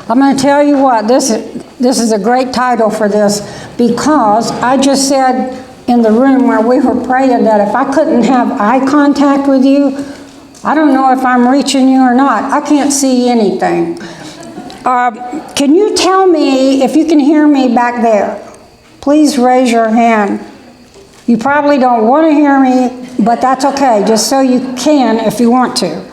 I'm going to tell you what, this is a great title for this, because I just said in the room where we were praying that if I couldn't have eye contact with you, I don't know if I'm reaching you or not. I can't see anything. Can you tell me if you can hear me back there? Please raise your hand. You probably don't want to hear me, but that's okay, just so you can if you want to.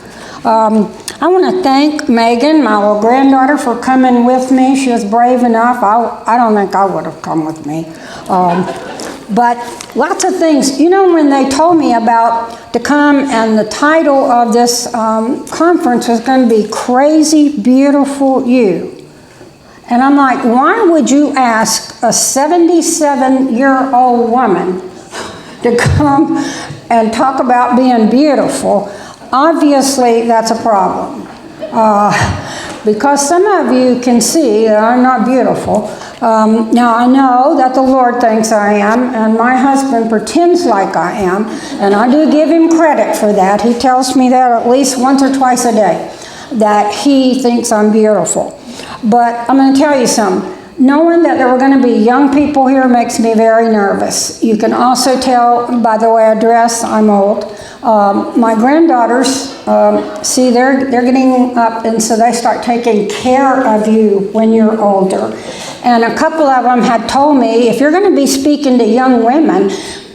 I want to thank Megan, my little granddaughter, for coming with me. She was brave enough. I don't think I would have come with me. But lots of things. You know, when they told me about to come, and the title of this conference was going to be Crazy Beautiful You. And I'm like, why would you ask a 77-year-old woman to come and talk about being beautiful? Obviously, that's a problem. Because some of you can see that I'm not beautiful. Now, I know that the Lord thinks I am, and my husband pretends like I am, and I do give him credit for that. He tells me that at least once or twice a day, that he thinks I'm beautiful. But I'm going to tell you something. Knowing that there were going to be young people here makes me very nervous. You can also tell by the way I dress, I'm old. My granddaughters, see, they're getting up, and so they start taking care of you when you're older. And a couple of them had told me, if you're going to be speaking to young women,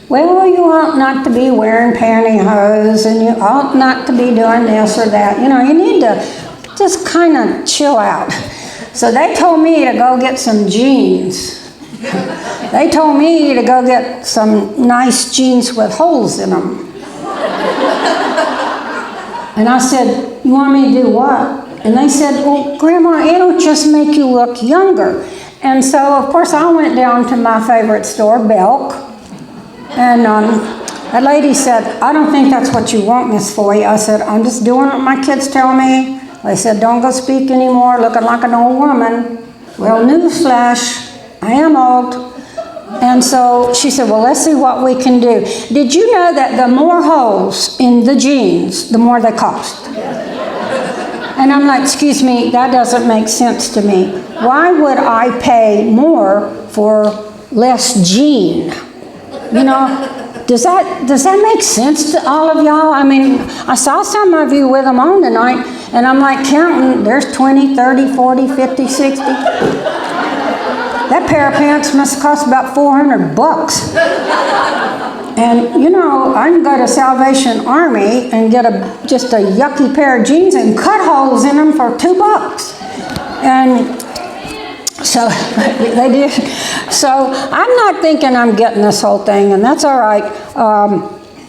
well, you ought not to be wearing pantyhose, and you ought not to be doing this or that. You know, you need to just kind of chill out. So they told me to go get some jeans. They told me to go get some nice jeans with holes in them. And I said, you want me to do what? And they said, well, Grandma, it'll just make you look younger. And so, of course, I went down to my favorite store, Belk. And that lady said, I don't think that's what you want, Miss Foy. I said, I'm just doing what my kids tell me. They said, don't go speak anymore, looking like an old woman. Well, newsflash, I am old. And so she said, well, let's see what we can do. Did you know that the more holes in the jeans, the more they cost? And I'm like, excuse me, that doesn't make sense to me. Why would I pay more for less jean? You know, does that make sense to all of y'all? I mean, I saw some of you with them on tonight, and I'm like counting, there's 20, 30, 40, 50, 60. That pair of pants must cost about $400. And you know, I can go to Salvation Army and get just a yucky pair of jeans and cut holes in them for $2. And so they did. So I'm not thinking I'm getting this whole thing, and that's all right.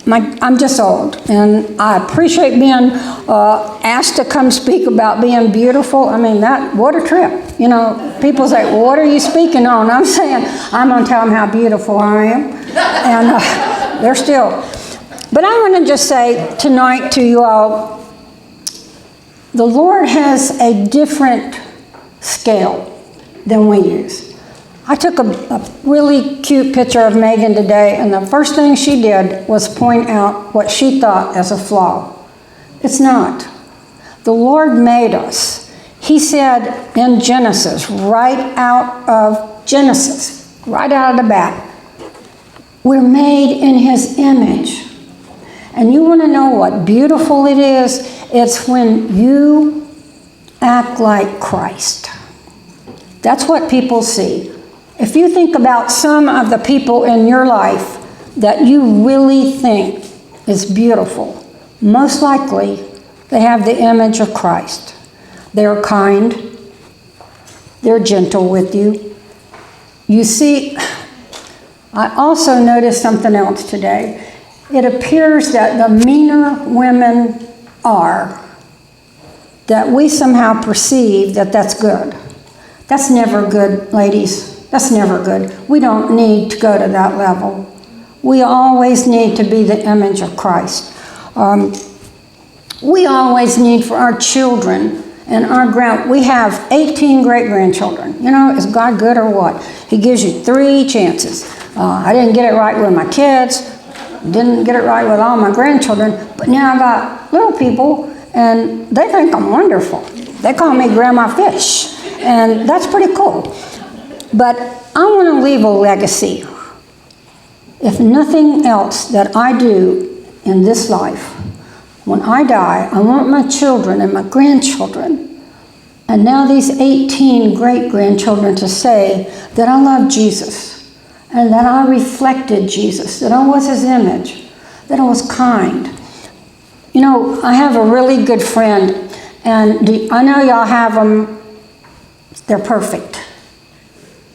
I'm just old, and I appreciate being asked to come speak about being beautiful. I mean, what a trip. You know, people say, well, what are you speaking on? I'm saying, I'm going to tell them how beautiful I am. And they're still. But I want to just say tonight to you all, the Lord has a different scale than we use. I took a really cute picture of Megan today, and the first thing she did was point out what she thought as a flaw. It's not. The Lord made us. He said in Genesis, right out of the bat, we're made in His image. And you want to know what beautiful it is? It's when you act like Christ. That's what people see. If you think about some of the people in your life that you really think is beautiful, most likely they have the image of Christ. They're kind. They're gentle with you. You see, I also noticed something else today. It appears that the meaner women are, that we somehow perceive that that's good. That's never good, ladies. That's never good. We don't need to go to that level. We always need to be the image of Christ. We always need for our children and we have 18 great-grandchildren. You know, is God good or what? He gives you 3 chances. I didn't get it right with my kids, didn't get it right with all my grandchildren, but now I got little people, and they think I'm wonderful. They call me Grandma Fish. And that's pretty cool. But I want to leave a legacy. If nothing else that I do in this life, when I die, I want my children and my grandchildren, and now these 18 great-grandchildren, to say that I love Jesus, and that I reflected Jesus, that I was his image, that I was kind. You know, I have a really good friend, and I know y'all have them. They're perfect.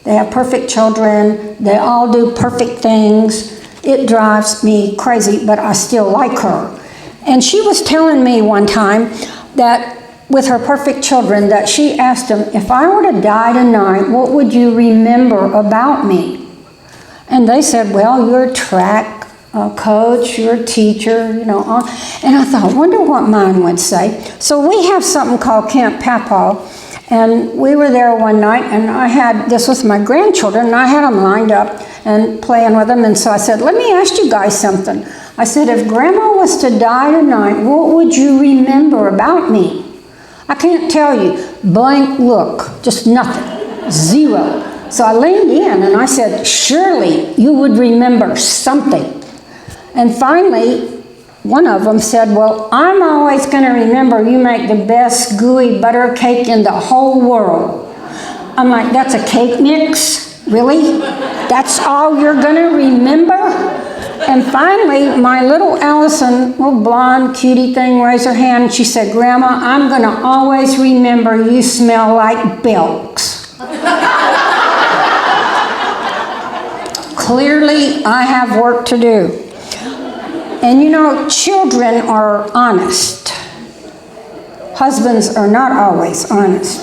They have perfect children. They all do perfect things. It drives me crazy, but I still like her. And she was telling me one time that with her perfect children, that she asked them, if I were to die tonight, what would you remember about me? And they said, well, you're a track coach, you're a teacher, you know. And I thought, wonder what mine would say. So we have something called Camp Papaw, and we were there one night, and I had, this was my grandchildren, and I had them lined up and playing with them. And so I said, let me ask you guys something. I said, if Grandma was to die tonight, what would you remember about me? I can't tell you. Blank look, just nothing, zero. So I leaned in and I said, surely you would remember something. And finally, one of them said, well, I'm always going to remember you make the best gooey butter cake in the whole world. I'm like, that's a cake mix? Really? That's all you're going to remember? And finally, my little Allison, little blonde cutie thing, raised her hand and she said, Grandma, I'm going to always remember you smell like Belks. Clearly, I have work to do. And you know, children are honest. Husbands are not always honest.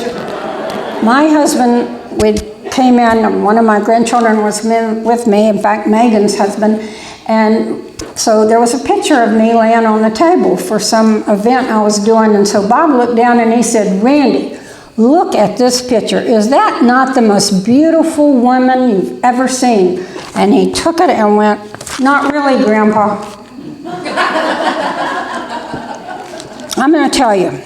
My husband, we came in, and one of my grandchildren was with me, in fact, Megan's husband, and so there was a picture of me laying on the table for some event I was doing, and so Bob looked down and he said, Randy, look at this picture. Is that not the most beautiful woman you've ever seen? And he took it and went, not really, Grandpa. I'm going to tell you.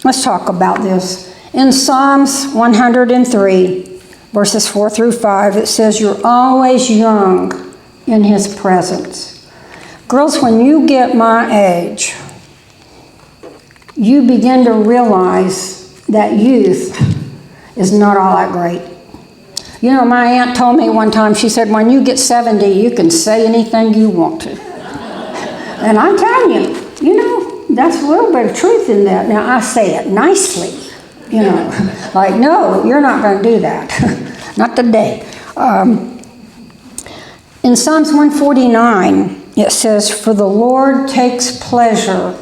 Let's talk about this. In Psalms 103, verses 4 through 5, it says, you're always young in his presence. Girls, when you get my age, you begin to realize that youth is not all that great. You know, my aunt told me one time, she said, when you get 70, you can say anything you want to. And I'm telling you, you know, that's a little bit of truth in that. Now, I say it nicely, you know, like, no, you're not going to do that. Not today. In Psalms 149, it says, for the Lord takes pleasure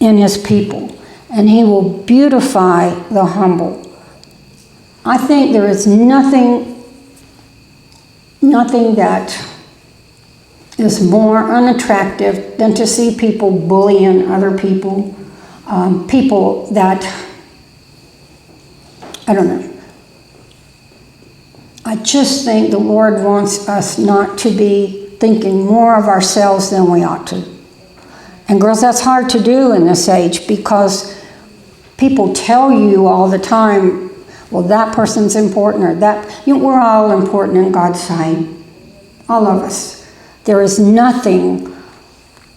in his people, and he will beautify the humble. I think there is nothing that is more unattractive than to see people bullying other people, people that, I don't know. I just think the Lord wants us not to be thinking more of ourselves than we ought to. And girls, that's hard to do in this age because people tell you all the time, well, that person's important, or that, you know, we're all important in God's sight. All of us. There is nothing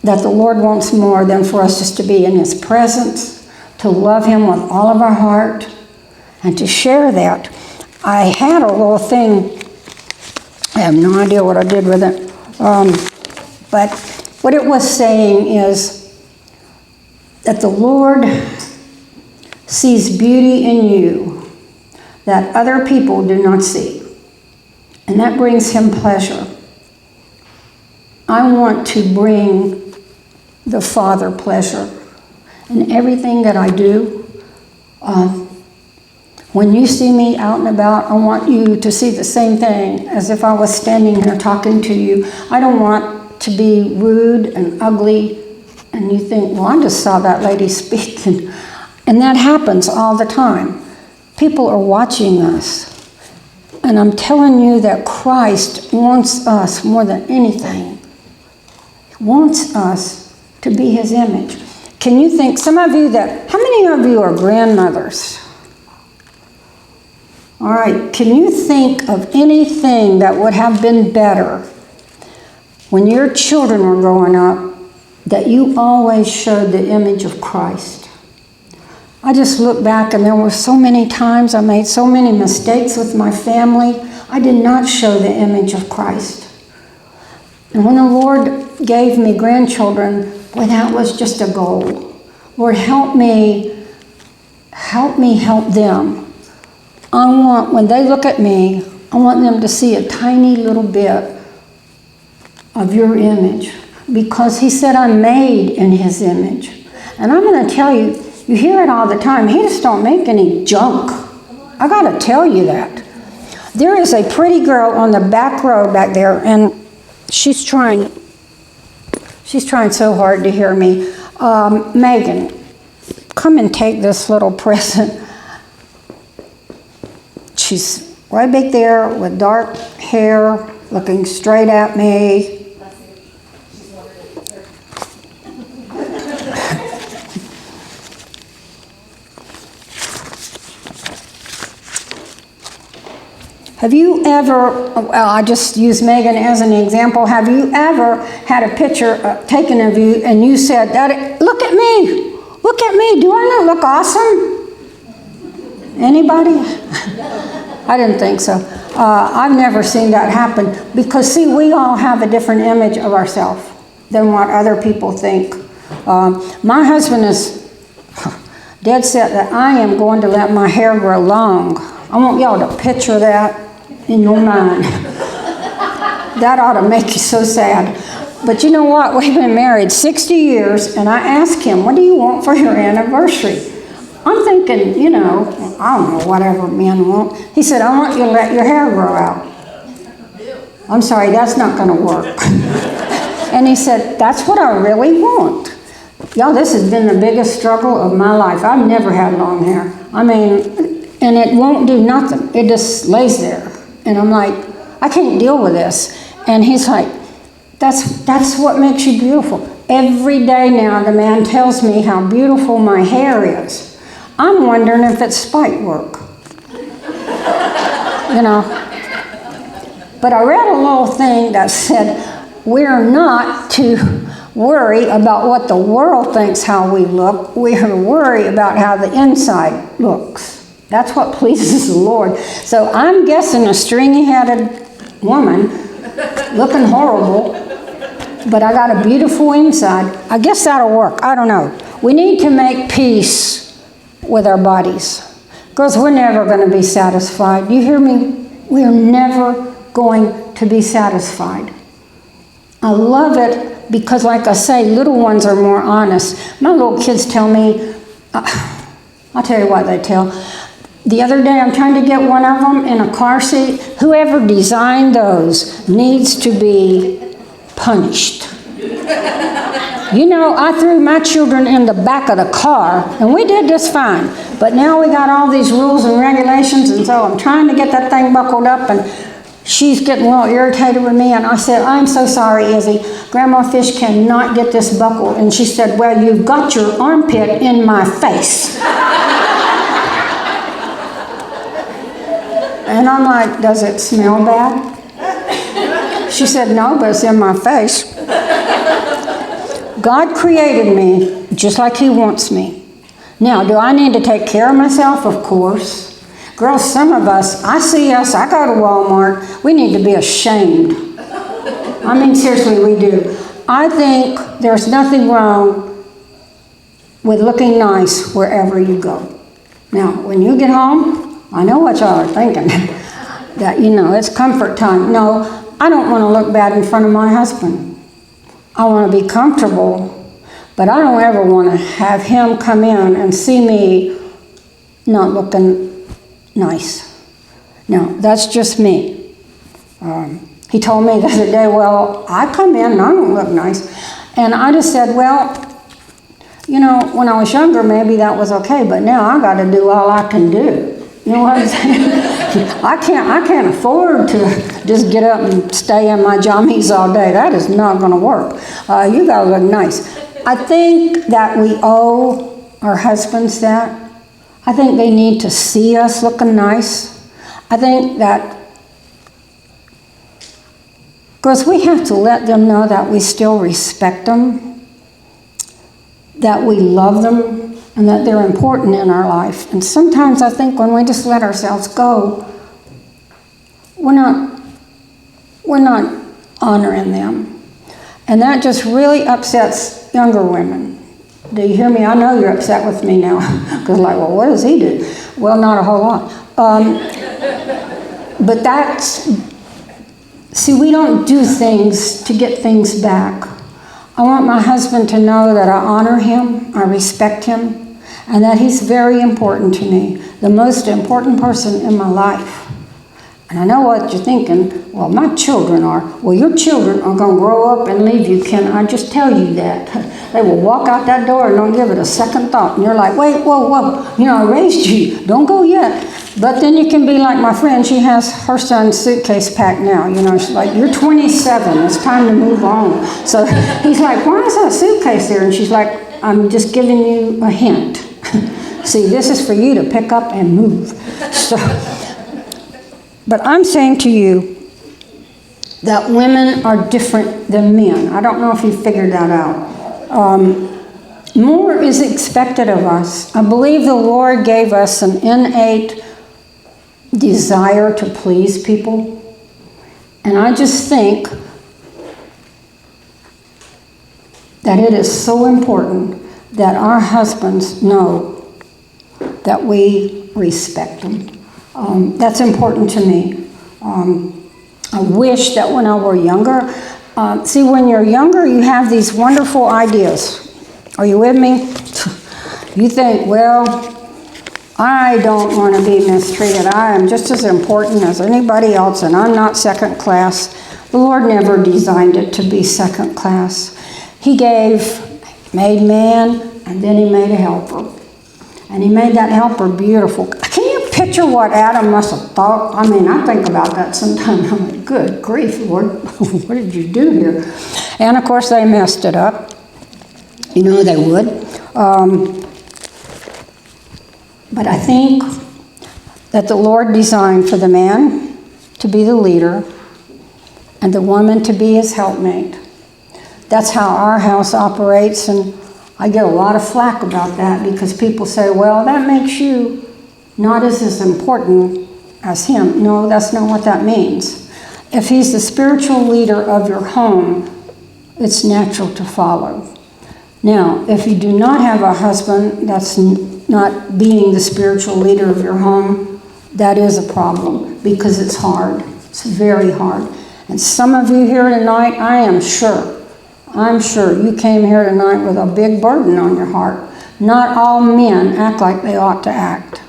that the Lord wants more than for us just to be in his presence, to love him with all of our heart, and to share that. I had a little thing, I have no idea what I did with it, but what it was saying is that the Lord sees beauty in you that other people do not see, and that brings him pleasure. I want to bring the Father pleasure in everything that I do. When you see me out and about, I want you to see the same thing as if I was standing here talking to you. I don't want to be rude and ugly, and you think, well, I just saw that lady speaking. And that happens all the time. People are watching us. And I'm telling you that Christ wants us more than anything. He wants us to be his image. Can you think, some of you how many of you are grandmothers? All right, can you think of anything that would have been better when your children were growing up that you always showed the image of Christ? I just look back and there were so many times I made so many mistakes with my family. I did not show the image of Christ. And when the Lord gave me grandchildren, boy, that was just a goal. Lord, help me help them. When they look at me, I want them to see a tiny little bit of your image, because he said I'm made in his image. And I'm going to tell you, you hear it all the time, he just don't make any junk. I got to tell you that. There is a pretty girl on the back row back there, and she's trying so hard to hear me. Megan, come and take this little present. She's right back there with dark hair, looking straight at me. Have you ever, well, I just use Megan as an example, have you ever had a picture taken of you and you said, Daddy, look at me, do I not look awesome? Anybody? I didn't think so. I've never seen that happen, because see, we all have a different image of ourselves than what other people think. My husband is dead set that I am going to let my hair grow long. I want y'all to picture that in your mind. That ought to make you so sad. But you know what? We've been married 60 years, and I asked him, what do you want for your anniversary? I'm thinking, you know, I don't know, whatever men want. He said, I want you to let your hair grow out. I'm sorry, that's not going to work. And he said, that's what I really want. Y'all, this has been the biggest struggle of my life. I've never had long hair. I mean, and it won't do nothing. It just lays there. And I'm like, I can't deal with this. And he's like, that's what makes you beautiful. Every day now, the man tells me how beautiful my hair is. I'm wondering if it's spite work. You know. But I read a little thing that said, we're not to worry about what the world thinks how we look. We're to worry about how the inside looks. That's what pleases the Lord. So I'm guessing a stringy-headed woman, looking horrible, but I got a beautiful inside. I guess that'll work. I don't know. We need to make peace with our bodies, because we're never going to be satisfied. You hear me? We're never going to be satisfied. I love it because, like I say, little ones are more honest. My little kids tell me, I'll tell you what they tell. The other day, I'm trying to get one of them in a car seat. Whoever designed those needs to be punished. You know, I threw my children in the back of the car, and we did just fine. But now we got all these rules and regulations, and so I'm trying to get that thing buckled up, and she's getting a little irritated with me, and I said, I'm so sorry, Izzy. Grandma Fish cannot get this buckled. And she said, well, you've got your armpit in my face. And I'm like, does it smell bad? She said, no, but it's in my face. God created me just like he wants me. Now, do I need to take care of myself? Of course. Girls, some of us, I go to Walmart, we need to be ashamed. I mean, seriously, we do. I think there's nothing wrong with looking nice wherever you go. Now, when you get home, I know what y'all are thinking. That, you know, it's comfort time. No, I don't want to look bad in front of my husband. I want to be comfortable, but I don't ever want to have him come in and see me not looking nice. Now, that's just me. He told me the other day, well, I come in and I don't look nice. And I just said, well, you know, when I was younger, maybe that was okay, but now I got to do all I can do. You know what I'm saying? I can't afford to just get up and stay in my jammies all day. That is not going to work. You got to look nice. I think that we owe our husbands that. I think they need to see us looking nice. I think that, because we have to let them know that we still respect them, that we love them, and that they're important in our life. And sometimes I think when we just let ourselves go, we're not honoring them. And that just really upsets younger women. Do you hear me? I know you're upset with me now. Because like, well, what does he do? Well, not a whole lot. But see, we don't do things to get things back. I want my husband to know that I honor him, I respect him, and that he's very important to me, the most important person in my life. And I know what you're thinking, well, my children are. Well, your children are going to grow up and leave you, Ken. I just tell you that. They will walk out that door and don't give it a second thought. And you're like, wait, whoa. You know, I raised you. Don't go yet. But then you can be like my friend. She has her son's suitcase packed now. You know, she's like, you're 27. It's time to move on. So he's like, why is that suitcase there? And she's like, I'm just giving you a hint. See, this is for you to pick up and move. So, but I'm saying to you that women are different than men. I don't know if you figured that out. More is expected of us. I believe the Lord gave us an innate desire to please people. And I just think that it is so important that our husbands know that we respect them. That's important to me. I wish that when I were younger, see, when you're younger, you have these wonderful ideas. Are you with me? You think, well, I don't want to be mistreated. I am just as important as anybody else, and I'm not second class. The Lord never designed it to be second class. He made man, and then he made a helper. And he made that helper beautiful. Can you picture what Adam must have thought? I mean, I think about that sometimes. I'm like, good grief, Lord, what did you do here? And of course, they messed it up. You know they would. But I think that the Lord designed for the man to be the leader and the woman to be his helpmate. That's how our house operates, and I get a lot of flack about that because people say, well, that makes you not as important as him. No, that's not what that means. If he's the spiritual leader of your home, it's natural to follow. Now, if you do not have a husband that's not being the spiritual leader of your home, that is a problem because it's hard. It's very hard. And some of you here tonight, I'm sure you came here tonight with a big burden on your heart. Not all men act like they ought to act.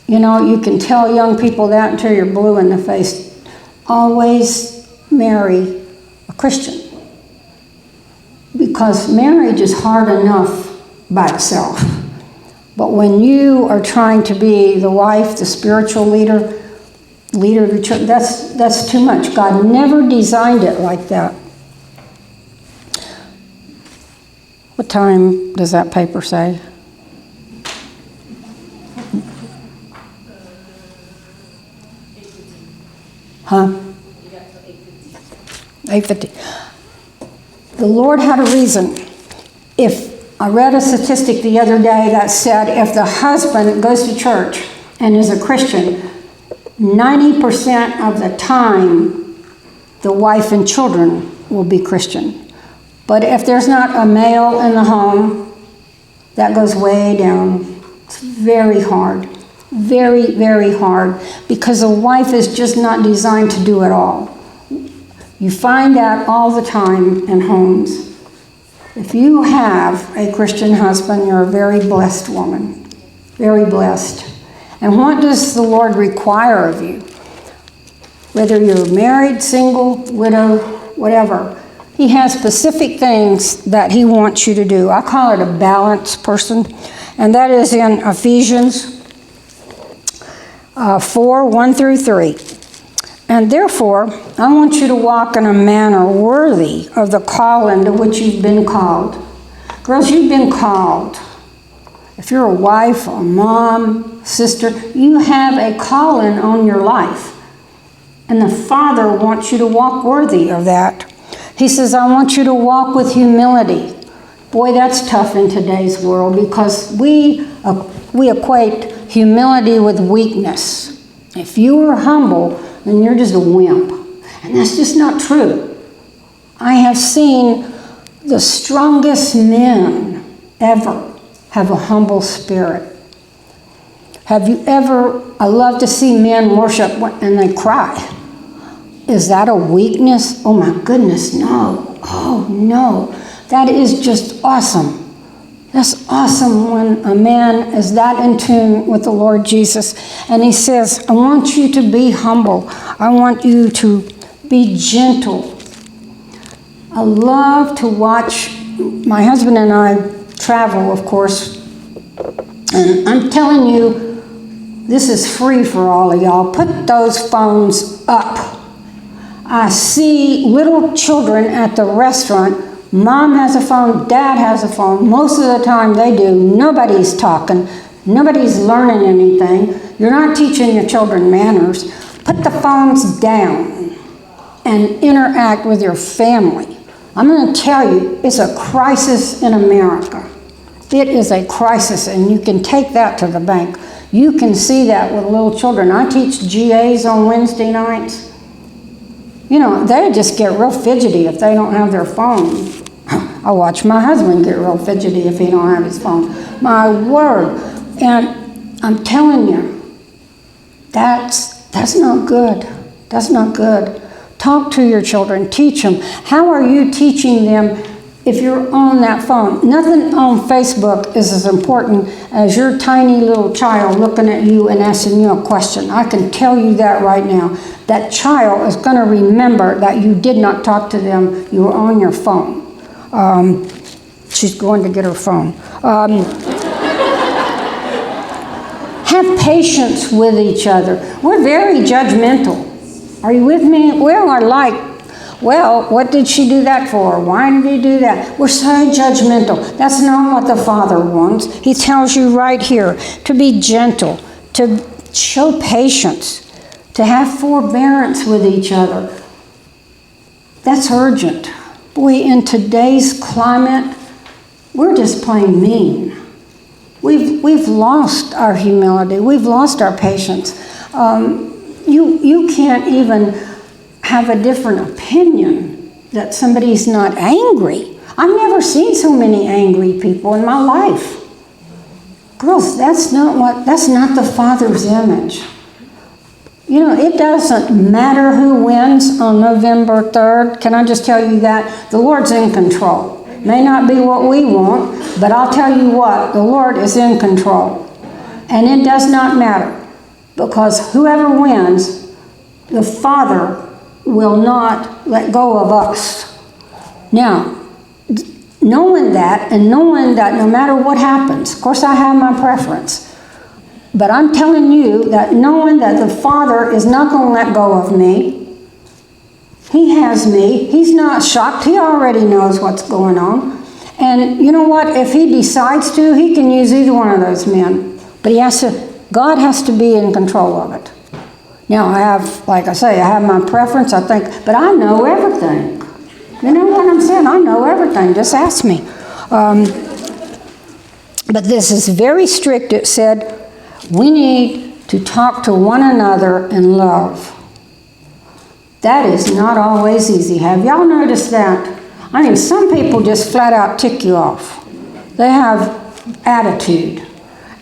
You know, you can tell young people that until you're blue in the face. Always marry a Christian. Because marriage is hard enough by itself. But when you are trying to be the wife, the spiritual leader of the church, that's too much. God never designed it like that. What time does that paper say? Huh? 8:50. The Lord had a reason. I read a statistic the other day that said if the husband goes to church and is a Christian, 90% of the time the wife and children will be Christian. But if there's not a male in the home, that goes way down. It's very hard. Very, very hard. Because a wife is just not designed to do it all. You find that all the time in homes. If you have a Christian husband, you're a very blessed woman. Very blessed. And what does the Lord require of you? Whether you're married, single, widow, whatever. He has specific things that he wants you to do. I call it a balanced person. And that is in Ephesians 4:1-3. And therefore, I want you to walk in a manner worthy of the calling to which you've been called. Girls, you've been called. If you're a wife, a mom, sister, you have a calling on your life. And the Father wants you to walk worthy of that. He says, I want you to walk with humility. Boy, that's tough in today's world because we equate humility with weakness. If you are humble, then you're just a wimp. And that's just not true. I have seen the strongest men ever have a humble spirit. Have you ever, I love to see men worship and they cry. Is that a weakness? Oh my goodness, no. Oh no. That is just awesome. That's awesome when a man is that in tune with the Lord Jesus. And he says, I want you to be humble. I want you to be gentle. I love to watch, my husband and I travel, of course. And I'm telling you, this is free for all of y'all. Put those phones up. I see little children at the restaurant. Mom has a phone, Dad has a phone. Most of the time they do. Nobody's talking. Nobody's learning anything. You're not teaching your children manners. Put the phones down and interact with your family. I'm going to tell you, it's a crisis in America. It is a crisis, and you can take that to the bank. You can see that with little children. I teach GAs on Wednesday nights. You know, they just get real fidgety if they don't have their phone. I watch my husband get real fidgety if he don't have his phone. My word. And I'm telling you, that's not good. That's not good. Talk to your children. Teach them. How are you teaching them if you're on that phone? Nothing on Facebook is as important as your tiny little child looking at you and asking you a question. I can tell you that right now. That child is going to remember that you did not talk to them. You were on your phone. She's going to get her phone. Have patience with each other. We're very judgmental. Are you with me? We are like, well, what did she do that for? Why did he do that? We're so judgmental. That's not what the Father wants. He tells you right here to be gentle, to show patience, to have forbearance with each other. That's urgent. Boy, in today's climate, we're just plain mean. We've lost our humility. We've lost our patience. You can't even have a different opinion that somebody's not angry. I've never seen so many angry people in my life. Girls, that's not the Father's image. You know, it doesn't matter who wins on November 3rd. Can I just tell you that? The Lord's in control. May not be what we want, but I'll tell you what, the Lord is in control. And it does not matter, because whoever wins, the Father will not let go of us. Now, knowing that, and knowing that no matter what happens, of course I have my preference, but I'm telling you that knowing that the Father is not going to let go of me, He has me. He's not shocked. He already knows what's going on. And you know what? If He decides to, He can use either one of those men. But God has to be in control of it. Now, I have, like I say, I have my preference, I think, but I know everything. You know what I'm saying? I know everything. Just ask me. But this is very strict. It said, we need to talk to one another in love. That is not always easy. Have y'all noticed that? I mean, some people just flat out tick you off. They have attitude.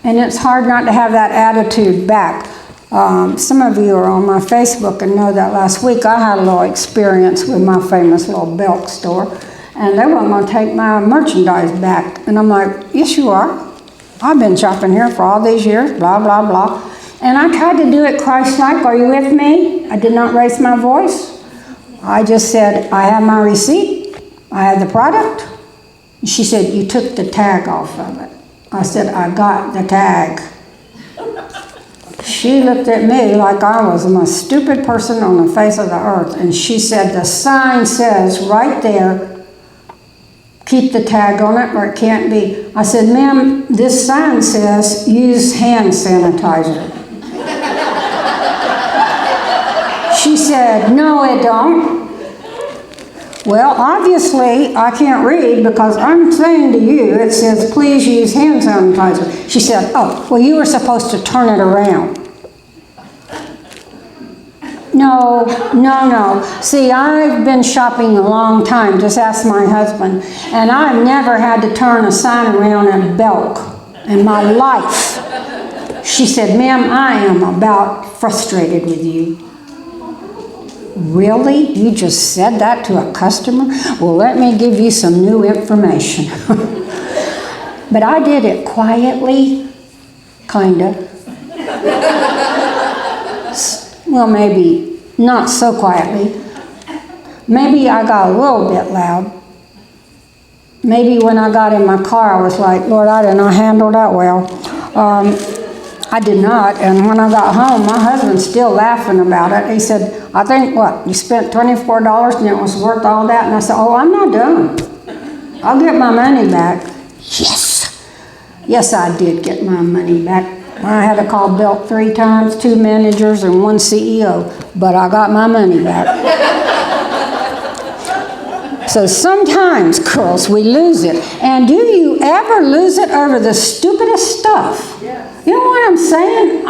And it's hard not to have that attitude back. Some of you are on my Facebook and know that last week I had a little experience with my famous little Belk store. And they weren't going to take my merchandise back. And I'm like, yes, you are. I've been shopping here for all these years, blah, blah, blah. And I tried to do it Christ-like. Are you with me? I did not raise my voice. I just said, I have my receipt. I have the product. She said, you took the tag off of it. I said, I got the tag. She looked at me like I was the most stupid person on the face of the earth. And she said, the sign says right there, keep the tag on it or it can't be. I said, ma'am, this sign says use hand sanitizer. She said, no, it don't. Well, obviously, I can't read because I'm saying to you, it says, please use hand sanitizer. She said, oh, well, you were supposed to turn it around. No. See, I've been shopping a long time, just ask my husband, and I've never had to turn a sign around in Belk in my life. She said, ma'am, I am about frustrated with you. Really? You just said that to a customer? Well, let me give you some new information. But I did it quietly, kinda. Well, maybe not so quietly. Maybe I got a little bit loud. Maybe when I got in my car, I was like, Lord, I did not handle that well. I did not, and when I got home, my husband's still laughing about it. He said, I think, what, you spent $24 and it was worth all that? And I said, oh, I'm not done. I'll get my money back. Yes. Yes, I did get my money back. I had to call Belk 3 times, 2 managers and 1 CEO, but I got my money back. So sometimes, girls, we lose it. And do you ever lose it over the stupidest stuff? Yes. You know what I'm saying?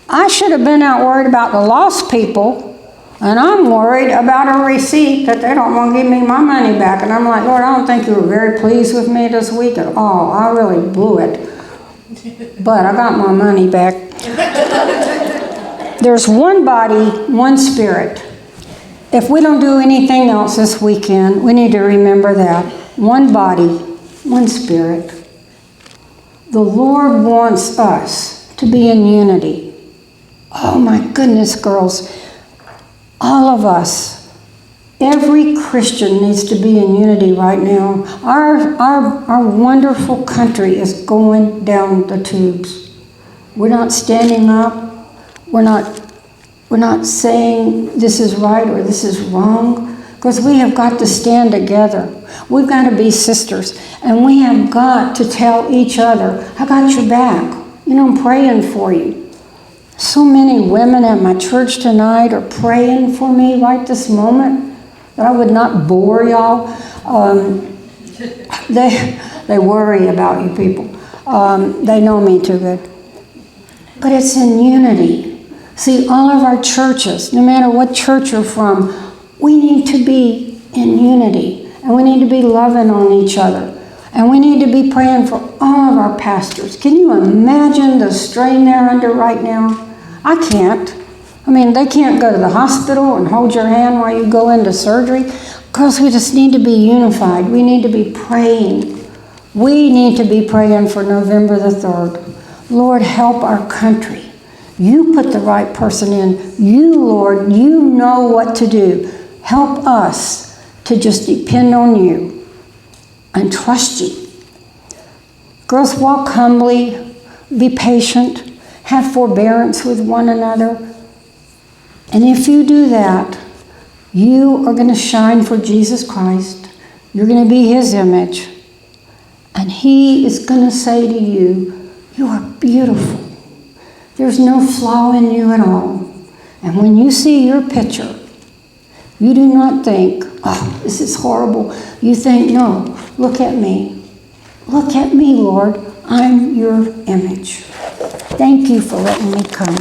I should have been out worried about the lost people, and I'm worried about a receipt that they don't want to give me my money back. And I'm like, Lord, I don't think you were very pleased with me this week at all. I really blew it. But I got my money back. There's one body, one spirit. If we don't do anything else this weekend, we need to remember that. One body, one spirit. The Lord wants us to be in unity. Oh my goodness, girls. All of us, every Christian needs to be in unity right now. Our wonderful country is going down the tubes. We're not standing up. We're not saying this is right or this is wrong, because we have got to stand together. We've got to be sisters, and we have got to tell each other, I got your back. You know, I'm praying for you. So many women at my church tonight are praying for me right this moment, that I would not bore y'all. They worry about you people. They know me too good. But it's in unity. See, all of our churches, no matter what church you're from, we need to be in unity, and we need to be loving on each other, and we need to be praying for all of our pastors. Can you imagine the strain they're under right now? I can't. I mean, they can't go to the hospital and hold your hand while you go into surgery, because we just need to be unified. We need to be praying. We need to be praying for November the 3rd. Lord, help our country. You put the right person in. You, Lord, you know what to do. Help us to just depend on you and trust you. Girls, walk humbly, be patient, have forbearance with one another. And if you do that, you are going to shine for Jesus Christ. You're going to be His image. And He is going to say to you, you are beautiful. There's no flaw in you at all. And when you see your picture, you do not think, oh, this is horrible. You think, no, look at me. Look at me, Lord. I'm your image. Thank you for letting me come.